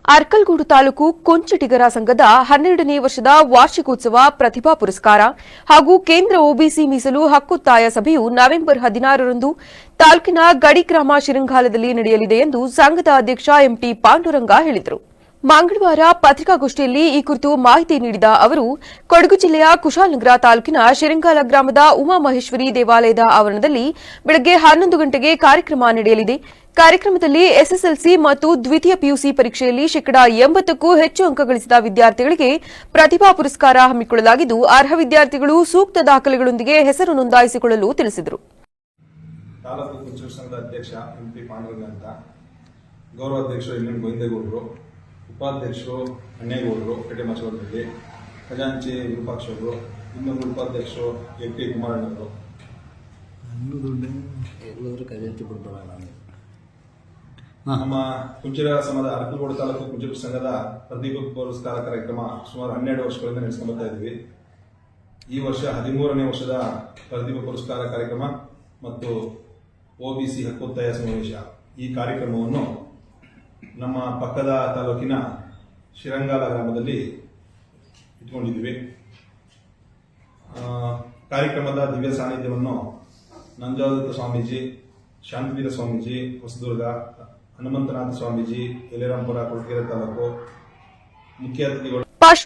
ಅರ್ಕಲಗೂಡು ತಾಲೂಕು ಕೊಂಚಟಿಗರ ಸಂಘದ 12ನೇ ವರ್ಷದ ವಾರ್ಷಿಕೋತ್ಸವ ಪ್ರತಿಭಾ ಪುರಸ್ಕಾರ ಹಾಗೂ ಕೇಂದ್ರ ಒಬಿಸಿ ಮೀಸಲು ಹಕ್ಕೊತ್ತಾಯ ಸಭೆಯು ನವೆಂಬರ್ 16ರಂದು ತಾಲೂಕಿನ ಗಡಿ ಗ್ರಾಮ ಶಿರಂಗಾಲದಲ್ಲಿ ನಡೆಯಲಿದೆ ಎಂದು ಸಂಘದ ಅಧ್ಯಕ್ಷ ಎಂಟಿ ಪಾಂಡುರಂಗ ಹೇಳಿದರು. ಮಂಗಳವಾರ ಪತ್ರಿಕಾಗೋಷ್ಠಿಯಲ್ಲಿ ಈ ಕುರಿತು ಮಾಹಿತಿ ನೀಡಿದ ಅವರು, ಕೊಡಗು ಜಿಲ್ಲೆಯ ಕುಶಾಲನಗರ ತಾಲೂಕಿನ ಶಿರಂಗಾಲ ಗ್ರಾಮದ ಉಮಾಮಹೇಶ್ವರಿ ದೇವಾಲಯದ ಆವರಣದಲ್ಲಿ ಬೆಳಗ್ಗೆ 11 ಗಂಟೆಗೆ ಕಾರ್ಯಕ್ರಮ ನಡೆಯಲಿದೆ. ಕಾರ್ಯಕ್ರಮದಲ್ಲಿ ಎಸ್ಎಸ್ಎಲ್ಸಿ ಮತ್ತು ದ್ವಿತೀಯ ಪಿಯುಸಿ ಪರೀಕ್ಷೆಯಲ್ಲಿ ಶೇಕಡಾ 80ಕ್ಕೂ ಹೆಚ್ಚು ಅಂಕ ಗಳಿಸಿದ ವಿದ್ಯಾರ್ಥಿಗಳಿಗೆ ಪ್ರತಿಭಾ ಪುರಸ್ಕಾರ ಹಮ್ಮಿಕೊಳ್ಳಲಾಗಿದ್ದು, ಅರ್ಹ ವಿದ್ಯಾರ್ಥಿಗಳು ಸೂಕ್ತ ದಾಖಲೆಗಳೊಂದಿಗೆ ಹೆಸರು ನೋಂದಾಯಿಸಿಕೊಳ್ಳಲು ತಿಳಿಸಿದರು. ತಾಲೂಕು ಕುಂಚೂರು ಸಂಘದ ಅಧ್ಯಕ್ಷ ಎಂಪಿ ಪಾಂಡುರಂಗ ಅಂತ, ಗೌರವಾಧ್ಯಕ್ಷರು ಎನ್ ಗೋವಿಂದೇಗೌಡರು, ಉಪಾಧ್ಯಕ್ಷರು ಅಣ್ಣೇಗೌಡರು ಪೇಟೆಮಚವರದಲ್ಲಿ, ಖಜಾಂಚಿ ವಿರೂಪಾಕ್ಷ ಅವರು, ಇನ್ನೊಂದು ಉಪಾಧ್ಯಕ್ಷರು ಎಟಿ ಕುಮಾರಣ್ಣವರು, ನಮ್ಮ ಕುಂಚಿರ ಸಮಾಜದ ಅರ್ಕಲಗೂಡು ತಾಲೂಕು ಕುಂಚಿರ ಸಂಘದ ಪ್ರತಿಭಾ ಪುರಸ್ಕಾರ ಕಾರ್ಯಕ್ರಮ ಸುಮಾರು 12 ವರ್ಷಗಳಿಂದ ನಡೆಸ್ಕೊಂಡು ಬರ್ತಾ ಇದ್ವಿ. ಈ ವರ್ಷ 13ನೇ ವರ್ಷದ ಪ್ರತಿಭಾ ಪುರಸ್ಕಾರ ಕಾರ್ಯಕ್ರಮ ಮತ್ತು ಒಬಿಸಿ ಹಕ್ಕೊತ್ತಾಯ ಸಮಾವೇಶ ಈ ಕಾರ್ಯಕ್ರಮವನ್ನು ನಮ್ಮ ಪಕ್ಕದ ತಾಲೂಕಿನ ಶಿರಂಗಾಲ ಗ್ರಾಮದಲ್ಲಿ ಇಟ್ಕೊಂಡಿದ್ವಿ. ಕಾರ್ಯಕ್ರಮದ ದಿವ್ಯ ಸಾನ್ನಿಧ್ಯವನ್ನು ನಂಜಾವದತ್ತ ಸ್ವಾಮೀಜಿ, ಶಾಂತಿವೀರ ಸ್ವಾಮೀಜಿ ಹೊಸದುರ್ಗ, ಹನುಮಂತನಾಥ ಸ್ವಾಮೀಜಿ ಯಲ್ಲೇರಾಂಪುರ ಕೊರಟಗೆರೆ ತಾಲೂಕು, ಮುಖ್ಯ ಅತಿಥಿಗಳು